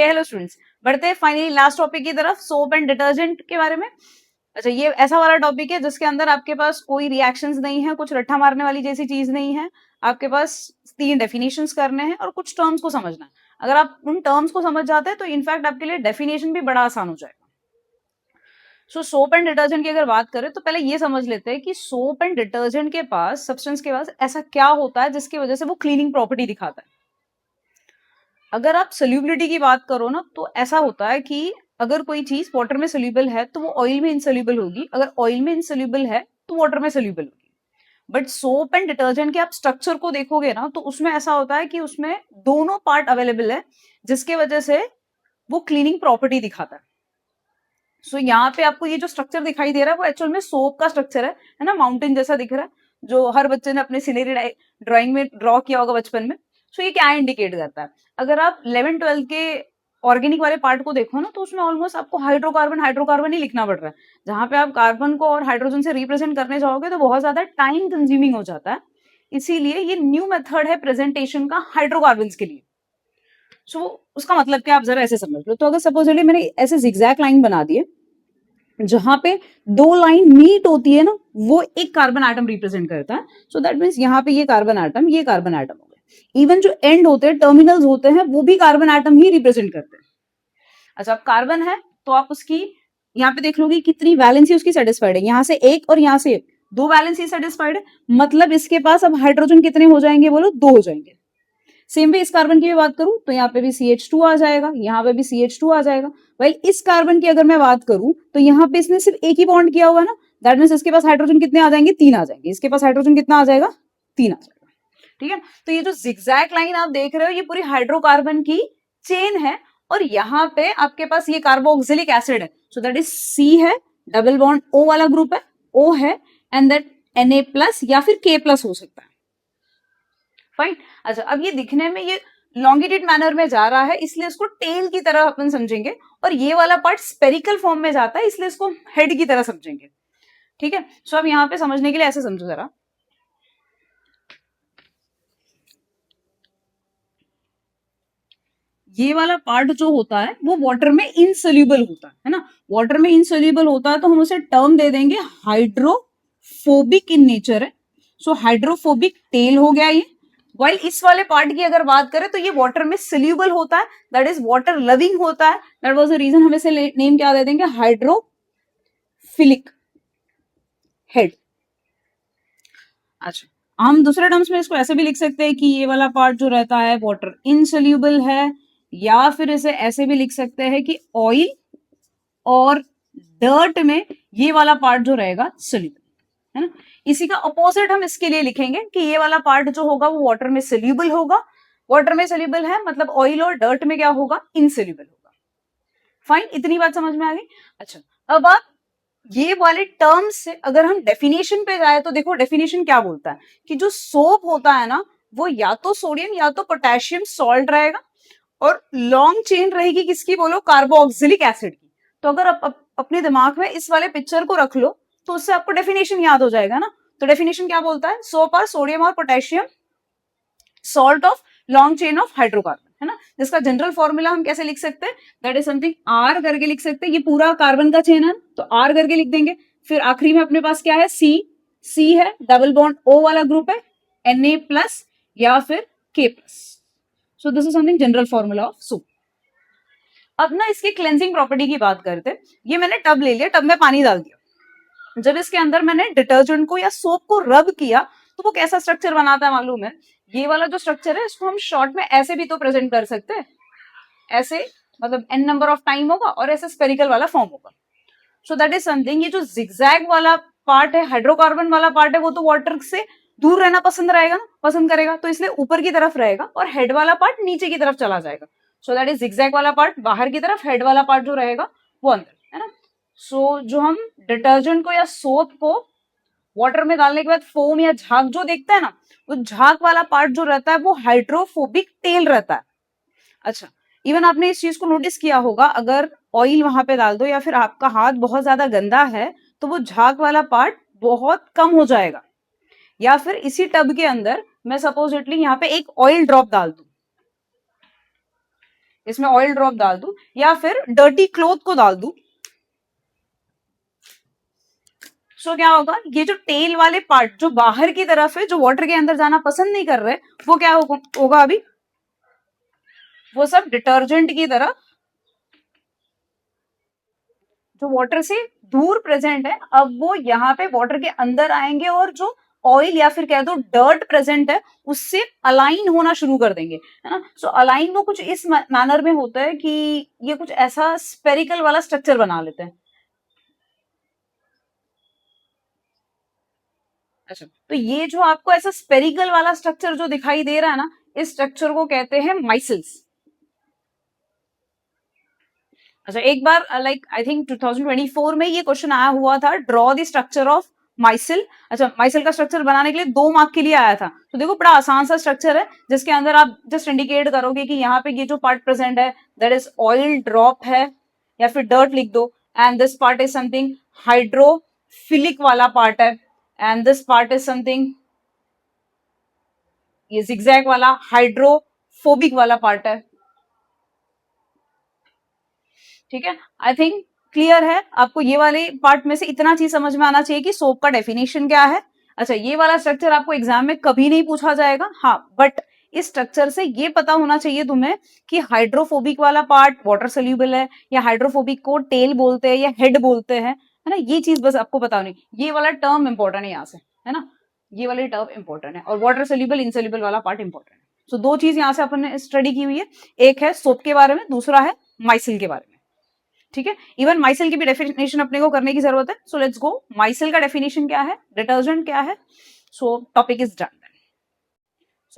Hello students, बढ़ते हैं finally last topic की तरफ, सोप एंड डिटर्जेंट के बारे में। अच्छा, ये ऐसा वाला टॉपिक है जिसके अंदर आपके पास कोई रिएक्शंस नहीं है, कुछ रट्टा मारने वाली जैसी चीज नहीं है। आपके पास 3 डेफिनेशंस करने हैं और कुछ टर्म्स को समझना है। अगर आप उन टर्म्स को समझ जाते हैं तो इनफैक्ट आपके लिए डेफिनेशन भी बड़ा आसान हो जाएगा। सो सोप एंड डिटर्जेंट की अगर बात करें तो पहले ये समझ लेते हैं कि सोप एंड डिटर्जेंट के पास, सब्सटेंस के पास ऐसा क्या होता है जिसकी वजह से वो क्लीनिंग प्रॉपर्टी दिखाता है। अगर आप सोल्यूबिलिटी की बात करो ना, तो ऐसा होता है कि अगर कोई चीज वाटर में सोल्यूबल है तो वो ऑयल में इनसोल्यूबल होगी, अगर ऑयल में इनसोल्यूबल है तो वाटर में सोल्यूबल होगी। बट सोप एंड डिटर्जेंट के आप स्ट्रक्चर को देखोगे ना, तो उसमें ऐसा होता है कि उसमें दोनों पार्ट अवेलेबल है, जिसके वजह से वो क्लीनिंग प्रॉपर्टी दिखाता है। सो यहाँ पे आपको ये जो स्ट्रक्चर दिखाई दे रहा है वो एक्चुअल में सोप का स्ट्रक्चर है ना, माउंटेन जैसा दिख रहा है, जो हर बच्चे ने अपने सीनरी ड्राइंग में ड्रॉ किया होगा बचपन में। सो ये क्या इंडिकेट करता है? अगर आप 11-12 के ऑर्गेनिक वाले पार्ट को देखो ना, तो उसमें ऑलमोस्ट आपको हाइड्रोकार्बन हाइड्रोकार्बन ही लिखना पड़ रहा है। जहां पे आप कार्बन को और हाइड्रोजन से रिप्रेजेंट करने जाओगे तो बहुत ज्यादा टाइम कंज्यूमिंग हो जाता है। इसीलिए ये न्यू मेथड है प्रेजेंटेशन का हाइड्रोकार्बन के लिए। सो उसका मतलब क्या, आप जरा ऐसे समझ लो। तो अगर सपोजली मैंने ऐसे जिगजैग लाइन बना दी है, जहां पे 2 लाइन मीट होती है ना, वो एक कार्बन एटम रिप्रेजेंट करता है। सो दैट मीन्स यहाँ पे ये कार्बन एटम, ये कार्बन एटम हो गए। इवन जो एंड होते हैं, टर्मिनल्स होते हैं, वो भी कार्बन एटम ही रिप्रेजेंट करते हैं। अच्छा, अब कार्बन है तो आप उसकी यहाँ पे देख लोगे कितनी वैलेंसी उसकी सेटिस्फाइड है। यहाँ से एक और यहाँ से एक, 2 वैलेंसी सेटिस्फाइड है, मतलब इसके पास अब हाइड्रोजन कितने हो जाएंगे बोलो? 2 हो जाएंगे। सेम वे इस कार्बन की भी बात करूं तो यहाँ पे भी CH2 आ जाएगा, यहाँ पे भी CH2 आ जाएगा। भाई इस कार्बन की अगर मैं बात करूं तो यहाँ पे इसने सिर्फ एक ही बॉन्ड किया हुआ है ना, दैट मीन्स इसके पास हाइड्रोजन कितने आ जाएंगे? 3 आ जाएंगे। इसके पास हाइड्रोजन कितना आ जाएगा? 3 आ जाएगा। ठीक है, तो ये जो जिगजैग लाइन आप देख रहे हो, ये पूरी हाइड्रोकार्बन की चेन है। और यहाँ पे आपके पास ये कार्बोक्सिलिक एसिड है, सो दैट इज C है, डबल बॉन्ड O वाला ग्रुप है, O है, एंड दैट Na+ या फिर K+ हो सकता है। फाइन। अच्छा, अब ये दिखने में ये लॉन्गिट्यूड मैनर में जा रहा है, इसलिए इसको टेल की तरह अपन समझेंगे, और ये वाला पार्ट स्पेरिकल फॉर्म में जाता है, इसलिए इसको हेड की तरह समझेंगे। ठीक है, सो अब यहाँ पे समझने के लिए ऐसे समझो जरा। ये वाला पार्ट जो होता है वो वाटर में इनसोल्यूबल होता है ना, वाटर में इनसोल्यूबल होता है तो हम उसे टर्म दे देंगे हाइड्रोफोबिक इन नेचर है। सो हाइड्रोफोबिक टेल हो गया ये। वाइल इस वाले पार्ट की अगर बात करें तो ये वाटर में सोल्यूबल होता है, दैट इज वाटर लविंग होता है। दैट वाज द रीजन हम इसे नेम क्या दे देंगे? Hydrophilic head. अच्छा, हम दूसरे टर्म्स में इसको ऐसे भी लिख सकते हैं कि ये वाला पार्ट जो रहता है वाटर इनसोल्यूबल है, या फिर इसे ऐसे भी लिख सकते हैं कि ऑयल और डर्ट में ये वाला पार्ट जो रहेगा सोल्यूबल है ना। इसी का अपोजिट हम इसके लिए लिखेंगे कि ये वाला पार्ट जो होगा वो वाटर में सोल्यूबल होगा। वाटर में सोल्यूबल है मतलब ऑयल और डर्ट में क्या होगा? इनसोल्यूबल होगा। फाइन, इतनी बात समझ में आ गई। अच्छा, अब आप ये वाले टर्म्स से अगर हम डेफिनेशन पे जाए तो देखो डेफिनेशन क्या बोलता है कि जो सोप होता है ना, वो या तो सोडियम या तो पोटेशियम सॉल्ट रहेगा, और लॉन्ग चेन रहेगी किसकी बोलो? कार्बोक्सिलिक एसिड की। तो अगर आप अपने दिमाग में इस वाले पिक्चर को रख लो तो उससे आपको डेफिनेशन याद हो जाएगा ना। तो डेफिनेशन क्या बोलता है? सोप आर सोडियम और potassium salt of long chain of hydrocarbon, है ना। जिसका जनरल फॉर्मूला हम कैसे लिख सकते हैं? दैट इज समथिंग R करके लिख सकते हैं। ये पूरा कार्बन का चेन है तो R करके लिख देंगे। फिर आखिरी में अपने पास क्या है? C है, डबल बॉन्ड O वाला ग्रुप है, Na+ या फिर K+। So this is something general formula of soap. अब ना इसके क्लेंजिंग प्रॉपर्टी की बात करते हैं। ये मैंने टब ले लिया, टब में पानी डाल दिया। जब इसके अंदर मैंने डिटर्जेंट को या सोप को रब किया तो वो कैसा स्ट्रक्चर बनाता है मालूम है? ये वाला जो स्ट्रक्चर है इसको हम शॉर्ट में ऐसे भी तो प्रेजेंट कर सकते हैं, ऐसे, मतलब n नंबर ऑफ टाइम होगा और ऐसे स्पेरिकल वाला फॉर्म होगा। सो दैट इज समथिंग। ये जो जिगजैग वाला पार्ट है, हाइड्रोकार्बन वाला पार्ट है, वो तो वाटर से दूर रहना पसंद रहेगा ना, पसंद करेगा, तो इसलिए ऊपर की तरफ रहेगा, और हेड वाला पार्ट नीचे की तरफ चला जाएगा। सो दैट इज जिगजैग वाला पार्ट बाहर की तरफ, हेड वाला पार्ट जो रहेगा वो अंदर, है ना। सो जो हम डिटर्जेंट को या सोप को वाटर में डालने के बाद फोम या झाग जो देखता है ना, वो झाग वाला पार्ट जो रहता है वो हाइड्रोफोबिक टेल रहता है। अच्छा, इवन आपने इस चीज को नोटिस किया होगा, अगर ऑयल वहां पे डाल दो या फिर आपका हाथ बहुत ज्यादा गंदा है तो वो झाग वाला पार्ट बहुत कम हो जाएगा। या फिर इसी टब के अंदर मैं सपोजिटली यहाँ पे एक ऑयल ड्रॉप डाल दूं, इसमें ऑयल ड्रॉप डाल दूं या फिर डर्टी क्लोथ को डाल दूं, सो क्या होगा, ये जो टेल वाले पार्ट जो बाहर की तरफ है, जो वाटर के अंदर जाना पसंद नहीं कर रहे, वो क्या होगा अभी, वो सब डिटर्जेंट की तरह जो वाटर से दूर प्रेजेंट है, अब वो यहाँ पे वाटर के अंदर आएंगे और जो ऑयल या फिर कह दो डर्ट प्रेजेंट है उससे अलाइन होना शुरू कर देंगे, है ना। सो अलाइन वो कुछ इस मैनर में होता है कि ये कुछ ऐसा स्पेरिकल वाला स्ट्रक्चर बना लेते हैं। अच्छा, तो ये जो आपको ऐसा स्पेरिकल वाला स्ट्रक्चर जो दिखाई दे रहा है ना, इस स्ट्रक्चर को कहते हैं माइसिल्स। अच्छा, एक बार लाइक आई थिंक 2024 में ये क्वेश्चन आया हुआ था, ड्रॉ द स्ट्रक्चर ऑफ माइसिल। अच्छा, माइसिल का स्ट्रक्चर बनाने के लिए 2 मार्क के लिए आया था। तो देखो बड़ा आसान सा स्ट्रक्चर है जिसके अंदर आप जस्ट इंडिकेट करोगे कि यहाँ पे ये जो पार्ट प्रेजेंट है दैट इज ऑयल ड्रॉप है या फिर डर्ट लिख दो, and this part is something hydrophilic वाला पार्ट है, and this part is something ये जिगजैग वाला हाइड्रोफोबिक वाला पार्ट है। ठीक है, आई थिंक क्लियर है आपको। ये वाले पार्ट में से इतना चीज समझ में आना चाहिए कि सोप का डेफिनेशन क्या है। अच्छा, ये वाला स्ट्रक्चर आपको एग्जाम में कभी नहीं पूछा जाएगा, हाँ, बट इस स्ट्रक्चर से ये पता होना चाहिए तुम्हें कि हाइड्रोफोबिक वाला पार्ट वाटर सोल्यूबल है, या हाइड्रोफोबिक को टेल बोलते हैं या हेड बोलते हैं, है ना। ये चीज बस आपको पता होनी, ये वाला टर्म इंपॉर्टेंट है यहाँ से, है ना, ये वाली टर्म इंपॉर्टेंट है, और वाटर सोल्यूबल इनसोल्यूबल वाला पार्ट इंपॉर्टेंट है। सो 2 चीज यहाँ से अपन ने स्टडी की हुई है, एक है सोप के बारे में, दूसरा है माइसिल के बारे में। ठीक है, इवन माइसिल की भी डेफिनेशन अपने को करने की जरूरत है। सो लेट्स गो, माइसिल का डेफिनेशन क्या है, डिटर्जेंट क्या है। So topic is done.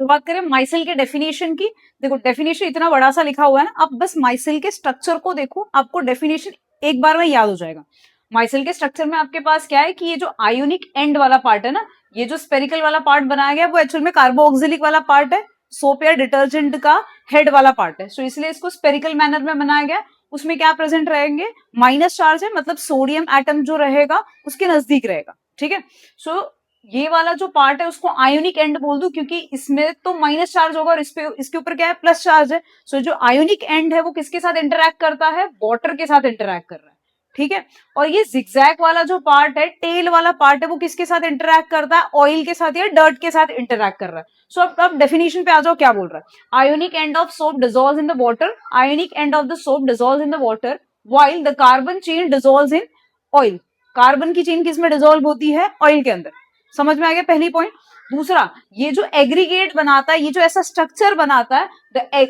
So बात करें माइसिल के डेफिनेशन की। देखो डेफिनेशन इतना बड़ा सा लिखा हुआ है ना, आप बस माइसिल के स्ट्रक्चर को देखो, आपको डेफिनेशन एक बार में याद हो जाएगा। माइसिल के स्ट्रक्चर में आपके पास क्या है कि ये जो आयोनिक एंड वाला पार्ट है ना, ये जो स्पेरिकल वाला पार्ट बनाया गया वो एक्चुअल में कार्बोक्सिलिक वाला पार्ट है, सोप या डिटर्जेंट का हेड वाला पार्ट है। सो इसलिए इसको स्पेरिकल मैनर में बनाया गया। उसमें क्या प्रेजेंट रहेंगे, माइनस चार्ज है, मतलब सोडियम एटम जो रहेगा उसके नजदीक रहेगा। ठीक है, सो ये वाला जो पार्ट है उसको आयोनिक एंड बोल दू, क्योंकि इसमें तो माइनस चार्ज होगा और इसके ऊपर क्या है, प्लस चार्ज है। सो जो आयोनिक एंड है वो किसके साथ इंटरैक्ट करता है, वाटर के साथ इंटरैक्ट कर रहा है। ठीक है, और ये जिगजैग वाला जो पार्ट है, टेल वाला पार्ट है, वो किसके साथ इंटरैक्ट करता है, ऑयल के साथ या डर्ट के साथ इंटरैक्ट कर रहा है। सो अब डेफिनेशन पे आ जाओ, क्या बोल रहा है, ionic end of soap dissolves in the water, ionic end of the soap dissolves in the water while the carbon chain dissolves in oil. Carbon की चेन किसमें डिसॉल्व होती है, ऑयल के अंदर। समझ में आ गया पहली पॉइंट। दूसरा, ये जो एग्रीगेट बनाता है, ये जो ऐसा स्ट्रक्चर बनाता है,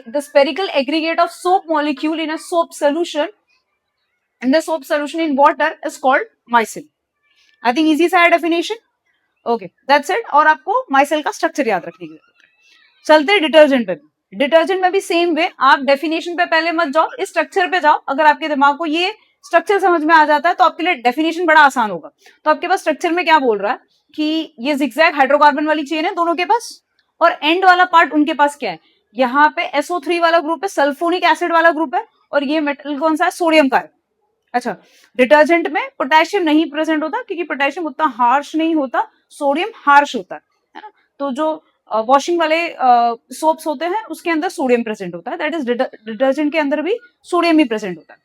the spherical aggregate of soap molecule in a soap solution, in the soap solution in water is called micelle. I think easy सा है डेफिनेशन। Okay, that's it. और आपको माइसेल का स्ट्रक्चर याद रखने की जरूरत है। चलते हैं डिटर्जेंट पे। डिटर्जेंट में भी सेम वे, आप डेफिनेशन पे पहले मत जाओ, इस स्ट्रक्चर पे जाओ। अगर आपके दिमाग को ये स्ट्रक्चर समझ में आ जाता है तो आपके लिए डेफिनेशन बड़ा आसान होगा। तो आपके पास स्ट्रक्चर में क्या बोल रहा है कि ये जिगजैग हाइड्रोकार्बन वाली चेन है दोनों के पास, और एंड वाला पार्ट उनके पास क्या है, यहाँ पे SO3 वाला ग्रुप है, सल्फोनिक एसिड वाला ग्रुप है, और ये मेटल कौन सा है, सोडियम का है। अच्छा, डिटर्जेंट में पोटेशियम नहीं प्रेजेंट होता क्योंकि पोटेशियम उतना हार्श नहीं होता, सोडियम हार्श होता है ना। तो जो वॉशिंग वाले सोप्स होते हैं उसके अंदर सोडियम प्रेजेंट होता है, दैट इज डिटर्जेंट के अंदर भी सोडियम ही प्रेजेंट होता है।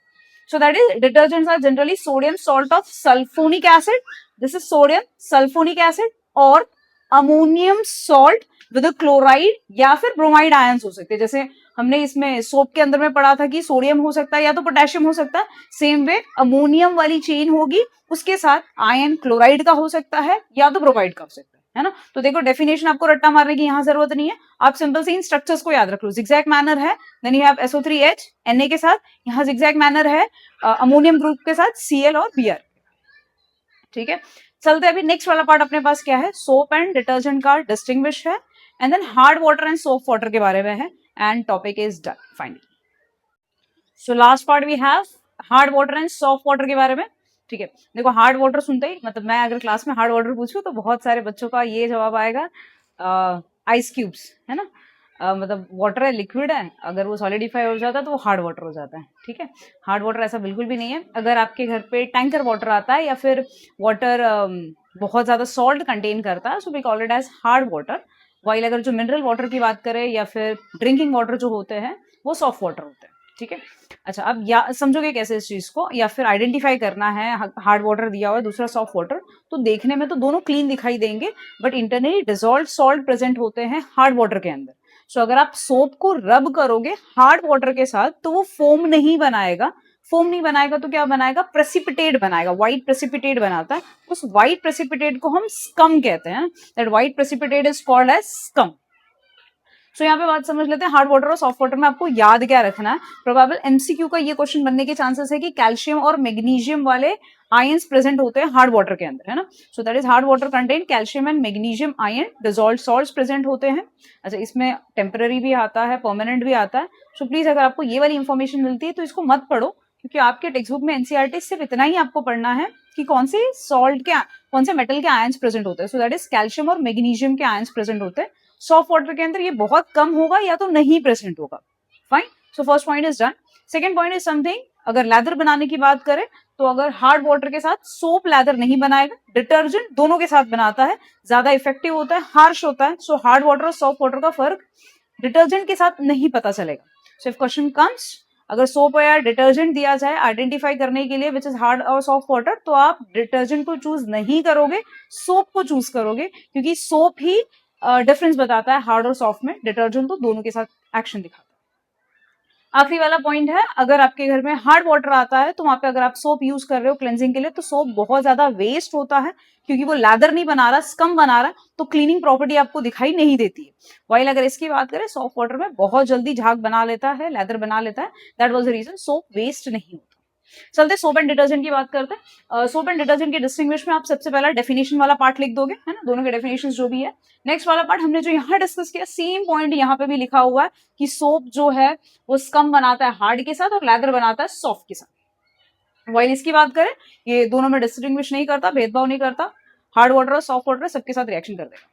So that is detergents are generally sodium salt of sulphonic acid, this is sodium sulphonic acid, और अमोनियम सॉल्ट विद क्लोराइड या फिर ब्रोमाइड आयंस हो सकते हैं। जैसे हमने इसमें सोप के अंदर में पढ़ा था कि सोडियम हो सकता है या तो पोटेशियम हो सकता है, सेम वे अमोनियम वाली चेन होगी, उसके साथ आयन क्लोराइड का हो सकता है या तो ब्रोमाइड का हो सकता है ना। तो देखो डेफिनेशन आपको रट्टा मारने की यहाँ जरूरत नहीं है, आप सिंपल से इन स्ट्रक्चर्स को याद रख लो। जिगजैग मैनर है, then you have SO3H Na के साथ, यहाँ जिगजैग मैनर है अमोनियम ग्रुप के साथ Cl और Br। ठीक है, चलते अभी नेक्स्ट वाला पार्ट अपने पास क्या है, सोप एंड डिटर्जेंट का डिस्टिंग्विश है, and then hard water and soap water के बारे में है, and topic is done finally. So last part we have hard water and soft water के बारे में। ठीक है, देखो हार्ड वाटर सुनते ही, मतलब मैं अगर क्लास में हार्ड वाटर पूछूं तो बहुत सारे बच्चों का ये जवाब आएगा, आइस क्यूब्स, है ना। मतलब वाटर है, लिक्विड है, अगर वो सॉलिडिफाई हो जाता है तो वो हार्ड वाटर हो जाता है। ठीक है, हार्ड वाटर ऐसा बिल्कुल भी नहीं है। अगर आपके घर पे टैंकर वाटर आता है या फिर वाटर बहुत ज्यादा सॉल्ट कंटेन करता है, so we call it as hard water. While अगर जो मिनरल वाटर की बात करें या फिर ड्रिंकिंग वाटर जो होते हैं वो सॉफ्ट वाटर होते हैं। ठीक है। अच्छा, अब या समझोगे कैसे इस चीज को, या फिर आइडेंटिफाई करना है, हार्ड वाटर दिया हुआ है, दूसरा सॉफ्ट वाटर, तो देखने में तो दोनों क्लीन दिखाई देंगे, but internally dissolve salt present होते हैं हार्ड वाटर के अंदर। सो अगर आप सोप को रब करोगे हार्ड वाटर के साथ तो वो फोम नहीं बनाएगा। फोम नहीं बनाएगा तो क्या बनाएगा, प्रेसिपिटेट बनाएगा, व्हाइट प्रेसिपिटेट बनाता है। उस व्हाइट प्रेसिपिटेट को हम स्कम कहते हैं। That white precipitate is called as scum. So यहाँ पे बात समझ लेते हैं, हार्ड वाटर और सॉफ्ट वाटर में आपको याद क्या रखना है। प्रोबेबल एमसीक्यू का ये क्वेश्चन बनने के चांसेस है कि कैल्शियम और मैग्नीशियम वाले आयंस प्रेजेंट होते हैं हार्ड वाटर के अंदर, है ना। सो that is hard water contain calcium and magnesium ion, dissolved salts present होते हैं। अच्छा, इसमें टेम्पररी भी आता है, परमानेंट भी आता है। सो प्लीज अगर आपको ये वाली इंफॉर्मेशन मिलती है तो इसको मत पढ़ो, क्योंकि आपके टेक्स्ट बुक में एनसीईआरटी सिर्फ इतना ही आपको पढ़ना है कि कौन से सॉल्ट के, कौन से मेटल के आयंस प्रेजेंट होते हैं। सो दैट इज कैल्शियम और मैग्नीशियम के आयंस प्रेजेंट होते हैं। सॉफ्ट वाटर के अंदर ये बहुत कम होगा या तो नहीं प्रेजेंट होगा। Fine. So first point is done. Second point is something, अगर लेदर बनाने की बात करें तो अगर हार्ड वाटर के साथ सोप लेदर नहीं बनाएगा, डिटर्जेंट दोनों के साथ बनाता है, ज्यादा इफेक्टिव होता है, हार्श होता है। सो हार्ड वाटर और सॉफ्ट वाटर का फर्क डिटर्जेंट के साथ नहीं पता चलेगा। सो इफ क्वेश्चन कम्स, अगर सोप या डिटर्जेंट दिया जाए आइडेंटिफाई करने के लिए विच इज हार्ड और सॉफ्ट वाटर, तो आप डिटर्जेंट को चूज नहीं करोगे, सोप को चूज करोगे, क्योंकि सोप ही डिफरेंस बताता है हार्ड और सॉफ्ट में, डिटर्जेंट तो दोनों के साथ एक्शन दिखाता है। आखिरी वाला पॉइंट है, अगर आपके घर में हार्ड वाटर आता है तो वहां पे अगर आप सोप यूज कर रहे हो क्लेंजिंग के लिए तो सोप बहुत ज्यादा वेस्ट होता है, क्योंकि वो लैदर नहीं बना रहा, स्कम बना रहा, तो क्लीनिंग प्रॉपर्टी आपको दिखाई नहीं देती है। वाइल अगर इसकी बात करें, सॉफ्ट वाटर में बहुत जल्दी झाग बना लेता है, लैदर बना लेता है। That was the reason soap waste नहीं होता। चलते सोप एंड डिटर्जेंट की बात करते हैं। सोप एंड डिटर्जेंट के डिस्टिंग्विश में आप सबसे पहला डेफिनेशन वाला पार्ट लिख दोगे, है ना, दोनों के डेफिनेशन जो भी है। नेक्स्ट वाला पार्ट हमने जो यहाँ डिस्कस किया, सेम पॉइंट यहाँ पे भी लिखा हुआ है कि सोप जो है वो स्कम बनाता है हार्ड के साथ और लेदर बनाता है सॉफ्ट के साथ। वाइल इसकी बात करें, ये दोनों में डिस्टिंग्विश नहीं करता, भेदभाव नहीं करता, हार्ड वाटर और सॉफ्ट वाटर सबके साथ रिएक्शन कर देगा।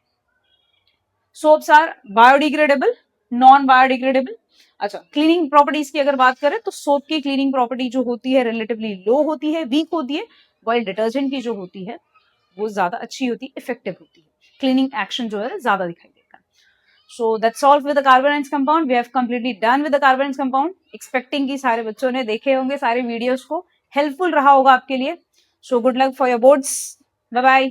Soaps are biodegradable, non biodegradable. अच्छा, क्लीनिंग प्रॉपर्टीज की अगर बात करें तो सोप की क्लीनिंग प्रॉपर्टी जो होती है रिलेटिवली लो होती है, वीक होती है, वाइल डिटर्जेंट की जो होती है वो ज्यादा अच्छी होती है, इफेक्टिव होती है, क्लीनिंग एक्शन जो है ज्यादा दिखाई देता है। So that's all with the carbonyls compound. We have completely done with the carbonyls compound. Expecting कि सारे बच्चों ने देखे होंगे सारे वीडियोस को, हेल्पफुल रहा होगा आपके लिए। So good luck for your boards. Bye bye.